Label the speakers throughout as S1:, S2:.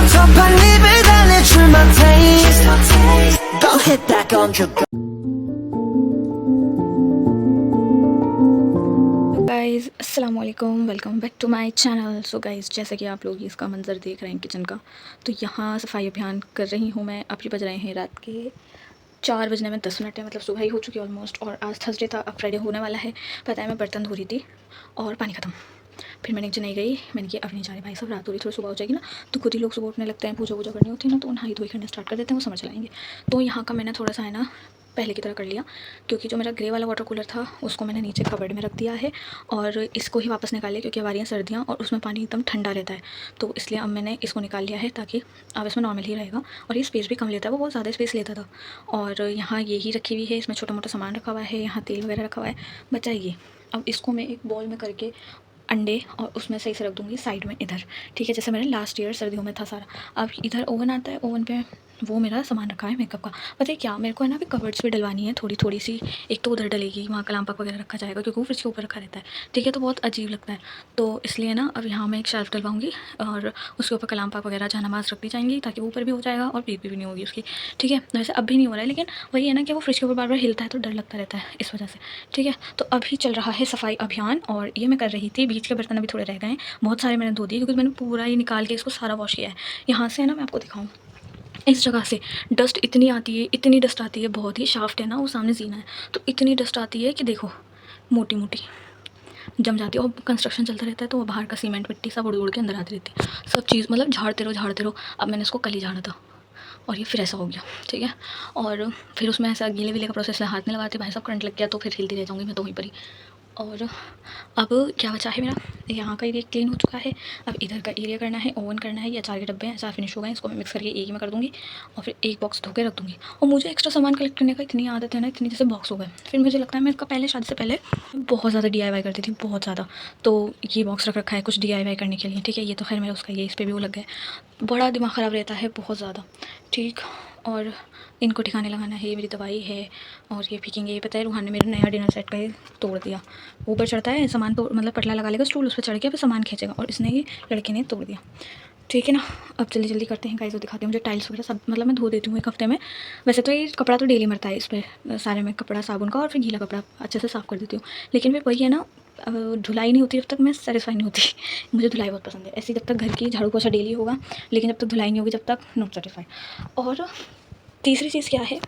S1: 섭섭한 입을 달래줄 my taste Don't hit back on your
S2: guys अस्सलाम वालेकुम, welcome back to my channel. So guys, जैसे कि आप लोग इसका मंज़र देख रहे हैं किचन का, तो यहाँ सफाई अभियान कर रही हूँ मैं। अभी बज रहे हैं रात के 4 बजने में 10 मिनट है, मतलब सुबह ही हो चुकी है ऑलमोस्ट। और आज थर्सडे था, अब फ्राइडे होने वाला है। पता है, मैं बर्तन धो रही थी और पानी ख़त्म। फिर मैंने नीचे नहीं गई, मैंने कि अब नहीं जा रही भाई, सब रात हो रही, थोड़ी सुबह हो जाएगी ना, तो खुद ही लोग सुबह उठने लगते हैं, पूजा वूजा करनी होती है ना, तो नहाई धोई करने स्टार्ट कर देते हैं, वो समझ चलाएंगे। तो यहाँ का मैंने थोड़ा सा है ना पहले की तरह कर लिया, क्योंकि जो मेरा ग्रे वाला वाटर कूलर था उसको मैंने नीचे कबर्ड में रख दिया है और इसको ही वापस निकाल लिया, क्योंकि अब आ रही हैं सर्दियाँ और उसमें पानी एकदम ठंडा रहता है। तो इसलिए अब मैंने इसको निकाल लिया है, ताकि अब इसमें नॉर्मल ही रहेगा और ये स्पेस भी कम लेता है, वो बहुत ज़्यादा स्पेस लेता था। और यहाँ ये ही रखी हुई है, इसमें छोटा मोटा सामान रखा हुआ है, यहाँ तेल वगैरह रखा हुआ है, बचाइए। अब इसको मैं एक बॉल में करके अंडे और उसमें सही से रख दूँगी साइड में इधर, ठीक है, जैसे मेरे लास्ट ईयर सर्दियों में था सारा। अब इधर ओवन आता है, ओवन पे वो मेरा सामान रखा है मेकअप का। पता है क्या, मेरे को है ना अभी कवर्ड्स भी डलवानी है थोड़ी थोड़ी सी। एक तो उधर डलेगी, वहाँ कलाम पाक वगैरह रखा जाएगा, क्योंकि वो फ्रिज के ऊपर रखा रहता है, ठीक है, तो बहुत अजीब लगता है। तो इसलिए ना अब यहाँ मैं एक शेल्फ डलवाऊँगी और उसके ऊपर कलाम पाक वगैरह जहां रख दी जाएंगी, ताकि वो ऊपर भी हो जाएगा और पीप भी नहीं होगी उसकी, ठीक है। वैसे अब भी नहीं हो रहा है, लेकिन वही है ना कि वो फ्रिज के ऊपर बार बार हिलता है तो डर लगता रहता है इस वजह से, ठीक है। तो अभी चल रहा है सफाई अभियान और ये मैं कर रही थी। बीच के बर्तन अभी थोड़े रह गए हैं, बहुत सारे मैंने धो दिए, क्योंकि मैंने पूरा ही निकाल के इसको सारा वॉश किया है। यहाँ से है ना, मैं आपको दिखाऊँ, इस जगह से डस्ट इतनी आती है, इतनी डस्ट आती है, बहुत ही शाफ्ट है ना वो सामने जीना है, तो इतनी डस्ट आती है कि देखो मोटी मोटी जम जाती है। और कंस्ट्रक्शन चलता रहता है तो वो बाहर का सीमेंट मिट्टी सब उड़ उड़ के अंदर आती रहती है, सब चीज़ मतलब झाड़ते रहो झाड़ते रहो। अब मैंने इसको कल ही झाड़ा था और ये फिर ऐसा हो गया, ठीक है। और फिर उसमें ऐसा गीले वीले का प्रोसेस है, हाथ नहीं लगाते भाई, सब करंट लग गया तो फिर हिलती रह जाऊँगी मैं तो वहीं पर ही। और अब क्या बचा है मेरा, यहाँ का एरिया क्लीन हो चुका है। अब इधर का एरिया करना है, ओवन करना है, ये अचार के डब्बे हैं, अचार फिनिश हो गए, इसको मैं मिक्स करके एक ही में कर दूँगी और फिर एक बॉक्स धो के रख दूँगी। और मुझे एक्स्ट्रा सामान कलेक्ट करने का इतनी आदत है ना, इतनी जैसे बॉक्स हो गए। फिर मुझे लगता है मैं इसका पहले शादी से पहले बहुत ज़्यादा DIY करती थी, बहुत ज़्यादा। तो ये बॉक्स रख रखा है कुछ DIY करने के लिए, ठीक है। ये तो खैर मेरा उसका, ये इस पर भी वो लग गया, बड़ा दिमाग ख़राब रहता है बहुत ज़्यादा, ठीक। और इनको ठिकाने लगाना है, ये मेरी दवाई है और ये फेंकेंगे। ये पता है, रूहान ने मेरा नया डिनर सेट का ही तोड़ दिया। ऊपर चढ़ता है सामान, तो मतलब पटला लगा लेगा स्टूल, उस पर चढ़ के फिर सामान खींचेगा, और इसने ये लड़के ने तोड़ दिया, ठीक है ना। अब जल्दी जल्दी करते हैं गाइस, वो दिखाते हैं। मुझे टाइल्स वगैरह सब मतलब मैं धो देती हूँ एक हफ्ते में। वैसे तो ये कपड़ा तो डेली मरता है इस पर सारे में, कपड़ा साबुन का और फिर गीला कपड़ा अच्छे से साफ़ कर देती हूँ। लेकिन फिर वही है ना, धुलाई नहीं होती जब तक मैं सेटिस्फाई नहीं होती। मुझे धुलाई बहुत पसंद है, ऐसी जब तक घर की झाड़ू पोछा डेली होगा, लेकिन जब तक धुलाई नहीं होगी जब तक नॉट सेटिस्फाई। और तीसरी चीज़ क्या है,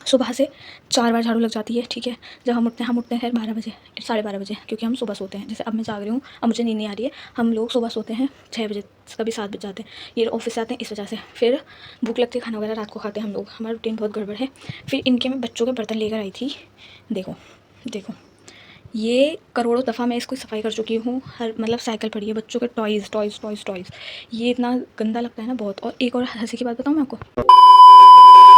S2: सुबह से 4 बार झाड़ू लग जाती है, ठीक है। जब हम उठते हैं खैर 12 बजे, 12:30 बजे, क्योंकि हम सुबह सोते हैं। जैसे अब मैं जाग रही हूँ, अब मुझे नींद नहीं आ रही है। हम लोग सुबह सोते हैं 6 बजे, कभी 7 बज जाते हैं। ये ऑफिस से आते हैं इस वजह से, फिर भूख लगती है, खाना वगैरह रात को खाते हैं हम लोग, हमारा रूटीन बहुत गड़बड़ है। फिर इनके मैं बच्चों के बर्तन लेकर आई थी, देखो देखो, ये करोड़ों दफ़ा मैं इसको सफाई कर चुकी हूँ। हर मतलब साइकिल पड़ी है, बच्चों के टॉयज़ टॉयज़ टॉयज़ टॉयज़, ये इतना गंदा लगता है ना बहुत। और एक और हंसी की बात बताऊँ मैं आपको,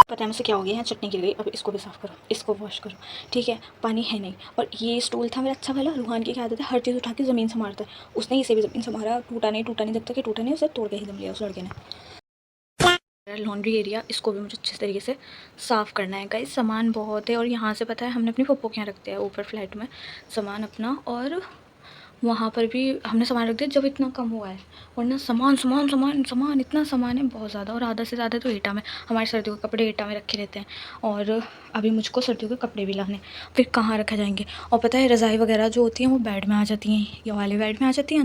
S2: पता है मुझसे क्या हो गया है, चटनी गिर गई। अब इसको भी साफ़ करो, इसको वॉश करो, ठीक है। पानी है नहीं। और ये स्टूल था मेरा अच्छा वाला, रूहान की क्या आदत है, हर चीज़ उठा के ज़मीन से मारता है। उसने इसे भी ज़मीन से मारा, टूटा नहीं, जब तक ये टूटा नहीं उसे तोड़ के ही दम लिया उस लड़के ने। लॉन्ड्री एरिया, इसको भी मुझे अच्छे तरीके से साफ़ करना है गाइस। सामान बहुत है, और यहाँ से पता है हमने अपनी पप्पो के यहाँ रखते हैं ऊपर फ्लैट में सामान अपना, और वहाँ पर भी हमने सामान रख दिया जब इतना कम हुआ है। वरना सामान सामान सामान सामान इतना सामान है बहुत ज़्यादा, और आधा से ज़्यादा तो ईटा में, हमारे सर्दियों के कपड़े ईटा में रखे रहते हैं। और अभी मुझको सर्दियों के कपड़े भी लाने, फिर कहाँ रखे जाएंगे। और पता है रज़ाई वगैरह जो होती हैं वो बेड में आ जाती हैं, ये वाले बेड में आ जाती हैं,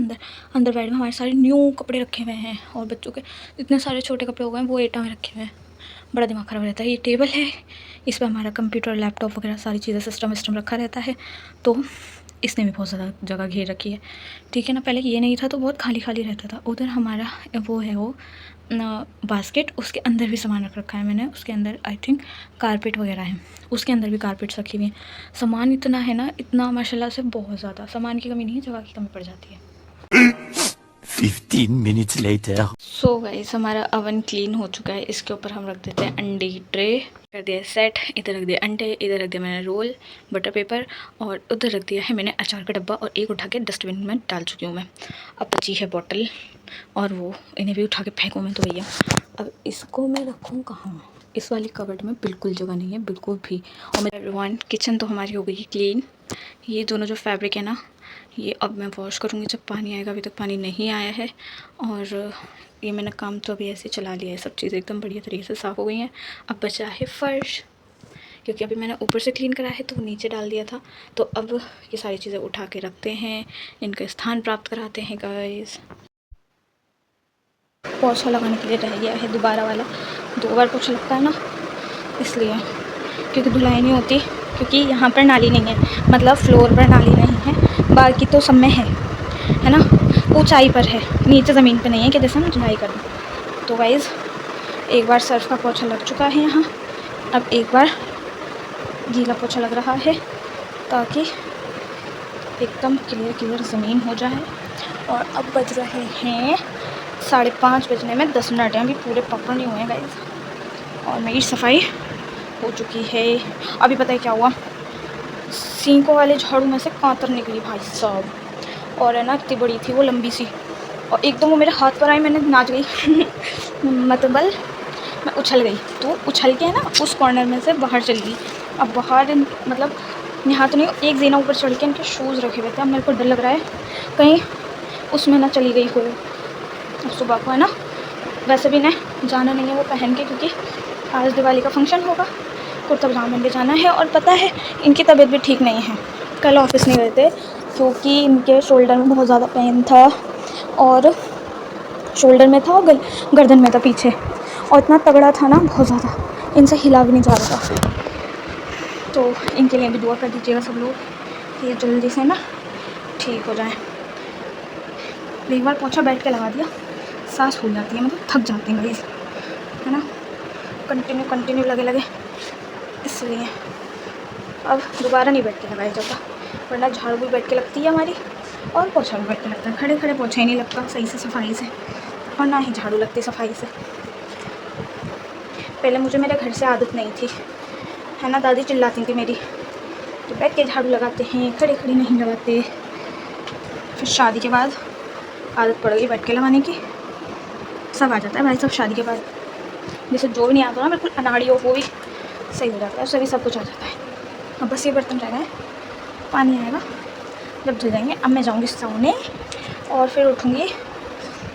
S2: अंदर बेड में हमारे सारे न्यू कपड़े रखे हुए हैं, और बच्चों के इतने सारे छोटे कपड़े हो गए हैं वो ईटा में रखे हुए हैं। बड़ा दिमाग ख़राब रहता है। ये टेबल है, इस पर हमारा कंप्यूटर लैपटॉप वगैरह सारी चीज़ें सिस्टम रखा रहता है, तो इसने भी बहुत ज़्यादा जगह घेर रखी है, ठीक है ना। पहले ये नहीं था तो बहुत खाली खाली रहता था। उधर हमारा वो है, वो बास्केट, उसके अंदर भी सामान रख रखा है मैंने, उसके अंदर आई थिंक कारपेट वगैरह है, उसके अंदर भी कारपेट्स रखी हुई हैं। सामान इतना है ना, इतना माशाल्लाह से, बहुत ज़्यादा सामान की कमी नहीं है, जगह की कमी पड़ जाती है।
S1: 15 minutes later
S2: सो गाइस, हमारा अवन क्लीन हो चुका है। इसके ऊपर हम रख देते हैं अंडे की ट्रे, कर दिया सेट, इधर रख दिया अंडे, इधर रख दिया मैंने रोल बटर पेपर, और उधर रख दिया है मैंने अचार का डब्बा, और एक उठा के डस्टबिन में डाल चुकी हूँ मैं। अब बची है बॉटल, और वो इन्हें भी उठा के फेंकूँ मैं तो भैया। अब इसको मैं रखूँ कहाँ, इस वाली कबर्ड में बिल्कुल जगह नहीं है, बिल्कुल भी। और मेरा एवरीवन, किचन तो हमारी हो गई क्लीन। ये दोनों जो फैब्रिक है ना, ये अब मैं वॉश करूँगी जब पानी आएगा, अभी तक पानी नहीं आया है। और ये मैंने काम तो अभी ऐसे चला लिया है, सब चीज़ें एकदम बढ़िया तरीके से साफ़ हो गई हैं। अब बचा है फ़र्श, क्योंकि अभी मैंने ऊपर से क्लीन करा है तो नीचे डाल दिया था। तो अब ये सारी चीज़ें उठा के रखते हैं, इनका स्थान प्राप्त कराते हैं गाइस। पोछा लगाने के लिए रह गया है दोबारा वाला, 2 बार पोछा लगता है ना, इसलिए, क्योंकि धुलाई नहीं होती, क्योंकि यहाँ पर नाली नहीं है, मतलब फ्लोर पर नाली नहीं है, बाकी तो सब में है ना, ऊंचाई पर है, नीचे ज़मीन पे नहीं है कि जैसे हम धुलाई कर दें। तो गाइस एक बार सर्फ का पोछा लग चुका है यहाँ, अब एक बार गीला पोछा लग रहा है, ताकि एकदम क्लियर ज़मीन हो जाए। और अब बज रहे हैं 5:30 बजने में 10 मिनट हैं, अभी पूरे पकड़ नहीं हुए हैं गाइस। और मेरी सफाई हो चुकी है। अभी पता है क्या हुआ, सींकों वाले झाड़ू में से कांतर निकली भाई साहब, और है ना इतनी बड़ी थी वो, लंबी सी, और एकदम वो मेरे हाथ पर आई, मैंने नाच गई मतलब मैं उछल गई, तो उछल के है ना उस कॉर्नर में से बाहर चली गई। अब बाहर मतलब यहाँ तो नहीं, एक ज़ीना ऊपर चढ़ के इनके शूज़ रखे हुए थे, अब मेरे को डर लग रहा है कहीं उसमें ना चली गई हो। अब सुबह को है ना, वैसे भी नहीं जाना नहीं है वो पहन के, क्योंकि आज दिवाली का फंक्शन होगा, कुर्ता पजामा पहन के जाना है। और पता है इनकी तबीयत भी ठीक नहीं है, कल ऑफिस नहीं गए थे क्योंकि इनके शोल्डर में बहुत ज़्यादा पेन था, और शोल्डर में था और गर्दन में था पीछे, और इतना तगड़ा था ना, बहुत ज़्यादा, इनसे हिला भी नहीं जा रहा था। तो इनके लिए भी दुआ कर दीजिएगा सब लोग, कि जल्दी से ना ठीक हो जाए। एक बार पोछा बैठ के लगा दिया, सांस फूल जाती है, मतलब थक जाते हैं गाइस, है ना, कंटिन्यू लगे, इसलिए अब दोबारा नहीं बैठ के लगाया जाता, वरना झाड़ू भी बैठ के लगती है हमारी, और पोछा भी बैठ के लगता है। खड़े पोछा ही नहीं लगता सही से सफाई से, और ना ही झाड़ू लगती सफाई से। पहले मुझे मेरे घर से आदत नहीं थी, है ना, दादी चिल्लाती थी मेरी, तो बैठ के झाड़ू लगाते हैं, खड़े नहीं लगाते। फिर शादी के बाद आदत पड़ गई बैठ के लगाने की, सब आ जाता है भाई, सब शादी के बाद, जैसे जो भी नहीं आता ना, बिल्कुल अनाड़ी हो वो भी सही हो जाता है, उससे भी सब कुछ आ जाता है। अब बस ये बर्तन रह गए, पानी आएगा जब धुल जाएंगे। अब मैं जाऊँगी सोने, और फिर उठूँगी,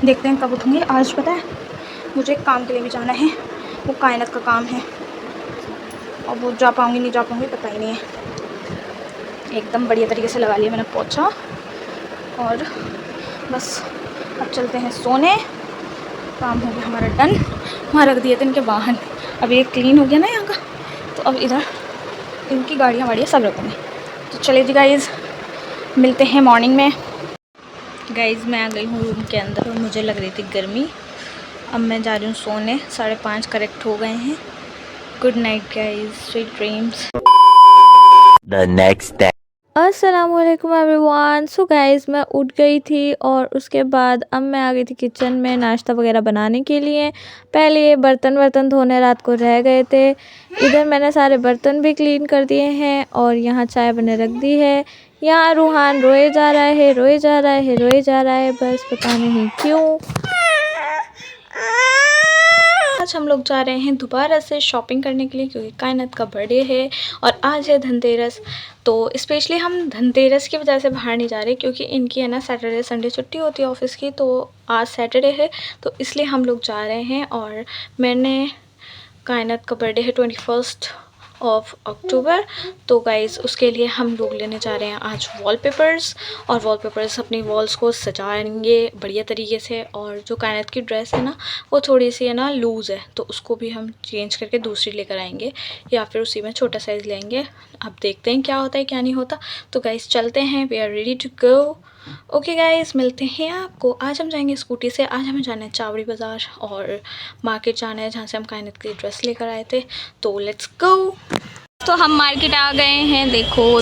S2: देखते हैं कब उठूँगी। आज पता है मुझे एक काम के लिए भी जाना है, वो कायनात का काम है, और वो जा पाऊँगी नहीं जा पाऊँगी पता ही नहीं है। एकदम बढ़िया तरीके से लगा लिया मैंने पोछा, और बस अब चलते हैं सोने। काम हो गया हमारा डन, वहाँ रख दिए थे इनके वाहन, अब ये क्लीन हो गया ना यहाँ का, तो अब इधर इनकी गाड़ियाँ वाड़ियाँ सब रखेंगे। तो चले जी गाइज़, मिलते हैं मॉर्निंग में। गाइज़ मैं आ गई हूँ रूम के अंदर, और मुझे लग रही थी गर्मी, अब मैं जा रही हूँ सोने, 5:30 करेक्ट हो गए हैं। Good night guys, sweet dreams.
S3: The next day.
S4: अस्सलामुअलैकुम एवरीवन। सो गाइज़ मैं उठ गई थी, और उसके बाद अब मैं आ गई थी किचन में नाश्ता वगैरह बनाने के लिए। पहले ये बर्तन धोने रात को रह गए थे, इधर मैंने सारे बर्तन भी क्लीन कर दिए हैं, और यहाँ चाय बने रख दी है। यहाँ रूहान रोए जा रहा है, बस पता नहीं क्यों।
S2: आज हम लोग जा रहे हैं दोबारा से शॉपिंग करने के लिए, क्योंकि कायनात का बर्थडे है और आज है धनतेरस। तो स्पेशली हम धनतेरस की वजह से बाहर नहीं जा रहे, क्योंकि इनकी है ना सैटरडे संडे छुट्टी होती है ऑफिस की, तो आज सैटरडे है, तो इसलिए हम लोग जा रहे हैं। और मैंने कायनात का बर्थडे है 21 अक्टूबर, तो गाइज़ उसके लिए हम लोग लेने जा रहे हैं आज वॉलपेपर्स, और वॉलपेपर्स अपनी वॉल्स को सजाएंगे बढ़िया तरीके से। और जो कायनात की ड्रेस है ना, वो थोड़ी सी है ना लूज़ है, तो उसको भी हम चेंज करके दूसरी लेकर आएंगे, या फिर उसी में छोटा साइज़ लेंगे। अब देखते हैं क्या होता है क्या नहीं होता। तो गाइज़ चलते हैं, we are ready to go. Okay guys, मिलते हैं आपको। आज हम जाएंगे स्कूटी से, आज हमें जाना है चावड़ी बाज़ार, और मार्केट जाना है जहाँ से हम कायनात की ड्रेस लेकर आए थे। तो लेट्स गो। तो हम मार्केट आ गए हैं, देखो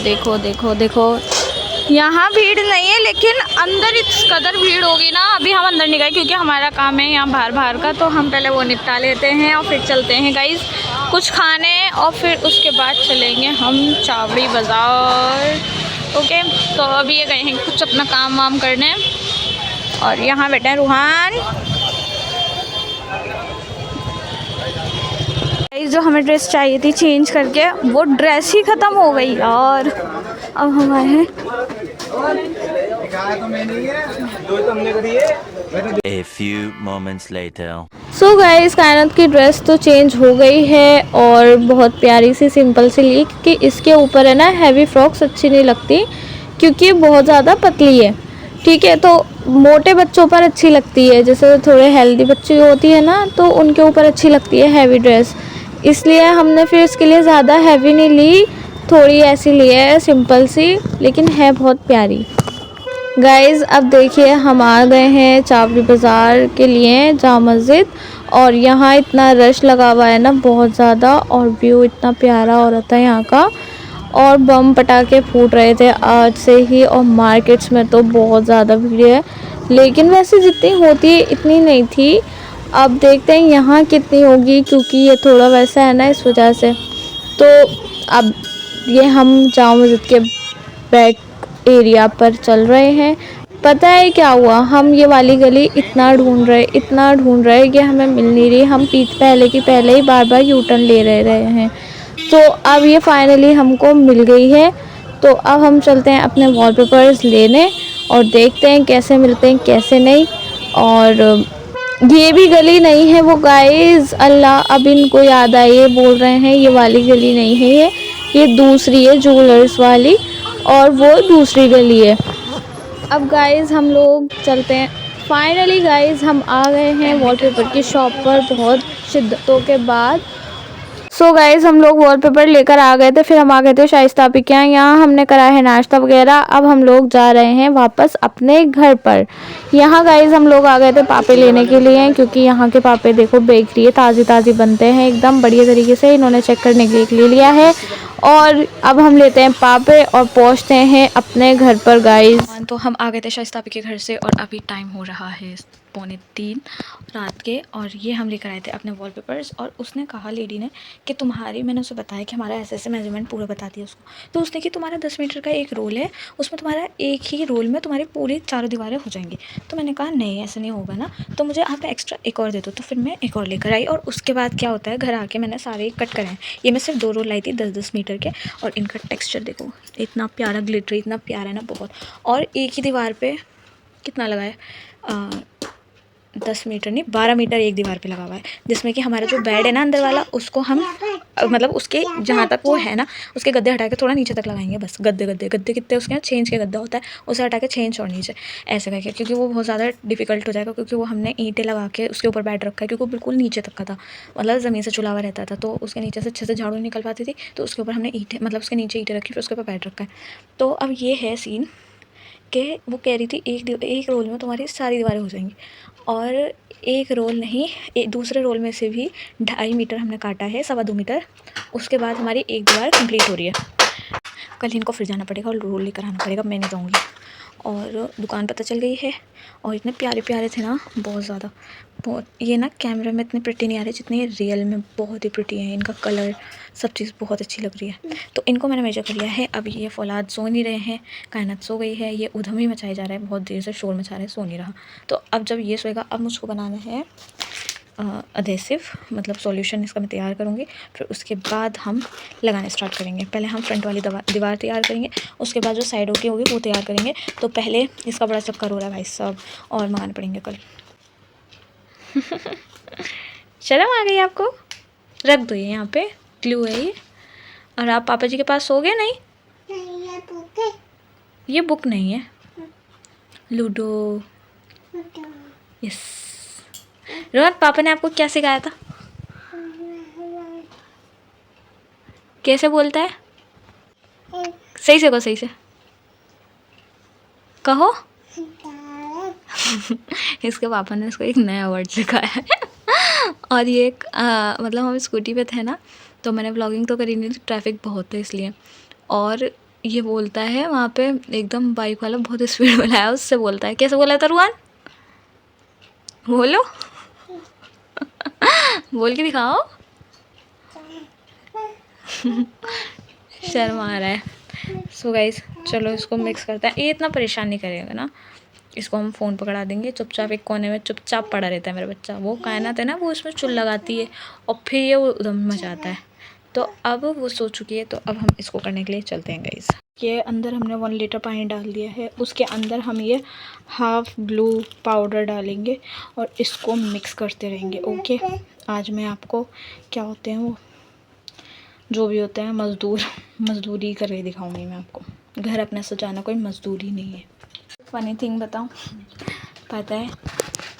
S2: यहाँ भीड़ नहीं है, लेकिन अंदर इस कदर भीड़ होगी ना। अभी हम अंदर नहीं गए क्योंकि हमारा काम है यहाँ बाहर का, तो हम पहले वो निपटा लेते हैं और फिर चलते हैं गाइज़ कुछ खाने, और फिर उसके बाद चलेंगे हम चावड़ी बाज़ार। ओके, तो अभी ये गए हैं कुछ अपना काम वाम करने, और यहाँ बैठे हैं रूहान। जो हमें ड्रेस चाहिए थी चेंज करके, वो ड्रेस ही ख़त्म हो गई यार। अब हम आए हैं
S3: A few moments later.
S4: So guys कायनात की ड्रेस तो चेंज हो गई है और बहुत प्यारी सी सिंपल सी ली, क्योंकि इसके ऊपर है ना हैवी फ्रॉक्स अच्छी नहीं लगती क्योंकि ये बहुत ज़्यादा पतली है। ठीक है, तो मोटे बच्चों पर अच्छी लगती है, जैसे थोड़े हेल्दी बच्चे होती है ना तो उनके ऊपर अच्छी लगती है हैवी ड्रेस, इसलिए हमने फिर इसके लिए ज़्यादा हैवी नहीं ली, थोड़ी ऐसी ली है सिंपल सी, लेकिन है बहुत प्यारी। गाइज़ अब देखिए हम आ गए हैं चावड़ी बाज़ार के लिए जामा मस्जिद, और यहाँ इतना रश लगा हुआ है ना बहुत ज़्यादा, और व्यू इतना प्यारा हो रहा था यहाँ का, और बम पटाखे फूट रहे थे आज से ही, और मार्केट्स में तो बहुत ज़्यादा भीड़ है, लेकिन वैसे जितनी होती है इतनी नहीं थी। अब देखते हैं यहाँ कितनी होगी, क्योंकि ये थोड़ा वैसा है ना इस वजह से। तो अब ये हम जामा मस्जिद के बैक एरिया पर चल रहे हैं। पता है क्या हुआ, हम ये वाली गली इतना ढूंढ रहे कि हमें मिल नहीं रही, हम पहले की पहले ही बार बार यू टर्न ले रहे हैं। तो अब ये फाइनली हमको मिल गई है, तो अब हम चलते हैं अपने वॉलपेपर्स लेने और देखते हैं कैसे मिलते हैं कैसे नहीं। और ये भी गली नहीं है वो गाइस, अल्लाह अब इनको याद आई, ये बोल रहे हैं ये वाली गली नहीं है, ये दूसरी है ज्वेलर्स वाली, और वो दूसरी गली है। अब गाइस हम लोग चलते हैं। फाइनली गाइस हम आ गए हैं वॉलपेपर की शॉप पर बहुत शिद्दतों के बाद। सो गाइस हम लोग वॉलपेपर लेकर आ गए थे, फिर हम आ गए थे शाइस्ता आपी के यहाँ हमने करा है नाश्ता वगैरह। अब हम लोग जा रहे हैं वापस अपने घर पर। यहाँ गाइस हम लोग आ गए थे पापे लेने के लिए, क्योंकि यहाँ के पापे देखो बेकरी है, ताज़ी ताज़ी बनते हैं एकदम बढ़िया तरीके से, इन्होंने चेक करने के लिए लिया है। और अब हम लेते हैं पापे और पहुँचते हैं अपने घर पर गाइस।
S2: तो हम आ गए थे शाइस्ता आपी के घर से, और अभी टाइम हो रहा है 2:45 रात के, और ये हम लेकर आए थे अपने वॉलपेपर्स। और उसने कहा लेडी ने कि तुम्हारी, मैंने उसे बताया कि हमारा ऐसे मेजरमेंट पूरा बता दिया उसको, तो उसने कि तुम्हारा 10 मीटर का एक रोल है, उसमें तुम्हारा एक ही रोल में तुम्हारी पूरी 4 दीवारें हो जाएंगी। तो मैंने कहा नहीं ऐसे नहीं होगा ना, तो मुझे आप एक्स्ट्रा एक और दे दो। तो फिर मैं एक और लेकर आई, और उसके बाद क्या होता है घर आके मैंने सारे कट कराए। ये मैं सिर्फ 2 रोल लाई थी 10-10 मीटर के, और इनका टेक्स्चर देखो इतना प्यारा ग्लिटरी, इतना प्यारा है ना बहुत। और एक ही दीवार पे कितना लगा है, 10 मीटर नहीं 12 मीटर एक दीवार पे लगा हुआ है, जिसमें कि हमारा जो बेड है ना अंदर वाला, उसको हम मतलब उसके जहाँ तक वो है ना उसके गद्दे हटा के थोड़ा नीचे तक लगाएंगे बस। गद्दे कितने उसके यहाँ 6 इंच का गद्दा होता है, उसे हटा के 6 इंच और नीचे ऐसे करके, क्योंकि वो बहुत ज़्यादा डिफिकल्ट हो जाएगा, क्योंकि वो हमने ईंटें लगा के उसके ऊपर बेड रखा है, क्योंकि वो बिल्कुल नीचे तक का था, मतलब ज़मीन से चुला हुआ रहता था, तो उसके नीचे से अच्छे से झाड़ू निकल पाती थी, तो उसके ऊपर हमने ईंटें मतलब उसके नीचे ईंटें रखी, फिर उसके ऊपर बेड रखा है। तो अब ये है सीन कि वो कह रही थी एक रोल में तुम्हारी सारी दीवारें हो जाएंगी, और एक रोल नहीं, दूसरे रोल में से भी 2.5 मीटर हमने काटा है, 2.25 मीटर, उसके बाद हमारी एक दीवार कंप्लीट हो रही है। कल इनको फिर जाना पड़ेगा और रोल लेकर आना पड़ेगा, मैं नहीं जाऊँगी। और दुकान पता चल गई है, और इतने प्यारे प्यारे थे ना बहुत ज़्यादा, बहुत। ये ना कैमरे में इतने प्रिटी नहीं आ रहे जितने ये रियल में बहुत ही प्रिटी हैं, इनका कलर सब चीज़ बहुत अच्छी लग रही है। तो इनको मैंने मेजर कर लिया है। अब ये फौलाद सो नहीं रहे हैं, कायनात सो गई है, ये उधम ही मचाए जा रहा है, बहुत देर से शोर मचा रहे हैं, सो नहीं रहा। तो अब जब ये सोएगा, अब मुझको बनाना है अधेसिव, मतलब सॉल्यूशन इसका मैं तैयार करूँगी, फिर उसके बाद हम लगाना स्टार्ट करेंगे। पहले हम फ्रंट वाली दीवार तैयार करेंगे, उसके बाद जो साइडों की होगी वो तैयार करेंगे। तो पहले इसका बड़ा चक्कर हो रहा है भाई साहब, और मंगाने पड़ेंगे कल। शर्म आ गई आपको? रख दो ये यहाँ पे, ग्लू है ये। और आप पापा जी के पास सो गए? नहीं ये बुक नहीं है, लूडो। यस रोहन, पापा ने आपको क्या सिखाया था? कैसे बोलता है? सही से कहो, सही से कहो। इसके पापा ने इसको एक नया वर्ड सिखाया है। और ये एक मतलब हम स्कूटी पे थे ना, तो मैंने व्लॉगिंग तो करी नहीं थी, ट्रैफिक बहुत है इसलिए। और ये बोलता है वहाँ पे एकदम बाइक वाला बहुत स्पीड में लाया, उससे बोलता है। कैसे बोला था रुआन? बोलो। बोल के दिखाओ। शर्म आ रहा है। सो गाइस चलो इसको मिक्स करते हैं। ये इतना परेशान नहीं करेगा ना, इसको हम फ़ोन पकड़ा देंगे, चुपचाप एक कोने में चुपचाप पड़ा रहता है मेरा बच्चा। वो कायनात है ना, वो इसमें चुल लगाती है और फिर ये वो उधम मचाता है। तो अब वो सो चुकी है, तो अब हम इसको करने के लिए चलते हैं गाइस। के अंदर हमने 1 लीटर पानी डाल दिया है। उसके अंदर हम ये हाफ ग्लू पाउडर डालेंगे और इसको मिक्स करते रहेंगे। ओके, आज मैं आपको क्या होते हैं वो जो भी होते हैं मज़दूरी करके दिखाऊंगी मैं आपको। घर अपना सजाना कोई मज़दूरी नहीं है। फ़नी थिंग बताऊं, पता है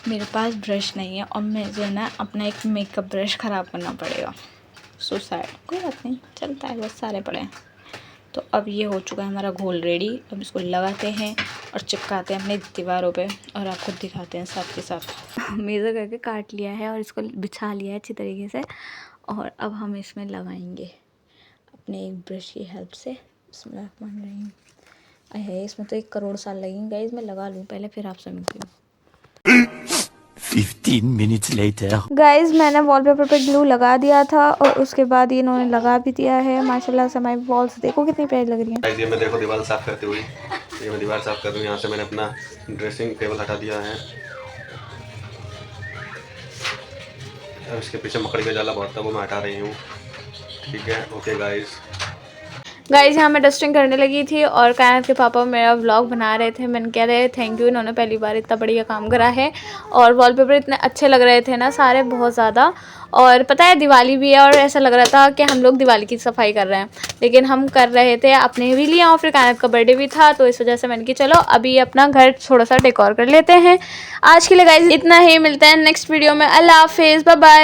S2: मेरे पास ब्रश नहीं है और मुझे ना अपना एक मेकअप ब्रश ख़राब करना पड़ेगा। सो सैड, कोई बात नहीं, चलता है, बहुत सारे पड़े हैं। तो अब ये हो चुका है हमारा घोल रेडी। अब इसको लगाते हैं और चिपकाते हैं अपनी दीवारों पे और आपको दिखाते हैं साथ के साथ। मेज़र करके काट लिया है और इसको बिछा लिया है अच्छी तरीके से और अब हम इसमें लगाएंगे अपने एक ब्रश की हेल्प से। बिस्मिल्लाहिर्रहमानिर्रहीम। है इसमें तो 1 करोड़ साल लगेंगे गाइस, मैं लगा लूँ पहले फिर आपसे मिलती हूँ।
S3: 15 minutes later.
S4: गाइज़ मैंने वॉलपेपर पे ग्लू लगा दिया था और उसके बाद ये इन्होंने लगा भी दिया है। माशाल्लाह से हमारी वॉल्स देखो कितनी प्यारी लग रही हैं।
S5: ये मैं देखो दीवार साफ़ करते हुए, ये मैं दीवार साफ़ कर रही हूँ। यहाँ से मैंने अपना ड्रेसिंग टेबल हटा दिया है। अब इसके पीछे मकड़ी का जाला बहुत था, वो मैं हटा रही हूँ। ठीक है, ओके गाइस।
S4: यहाँ मैं डस्टिंग करने लगी थी और कायनात के पापा मेरा व्लॉग बना रहे थे। मैंने कह रहे थैंक यू, इन्होंने पहली बार इतना बढ़िया काम करा है। और वॉलपेपर इतने अच्छे लग रहे थे ना सारे, बहुत ज़्यादा। और पता है दिवाली भी है और ऐसा लग रहा था कि हम लोग दिवाली की सफाई कर रहे हैं, लेकिन हम कर रहे थे अपने भी लिए और फिर कायनात का बर्थडे भी था, तो इस वजह से मैंने कि चलो अभी अपना घर थोड़ा सा डेकोर कर लेते हैं। आज के लिए गाइस इतना ही, मिलते हैं नेक्स्ट वीडियो में। अल्लाह हाफिज़, बाय बाय।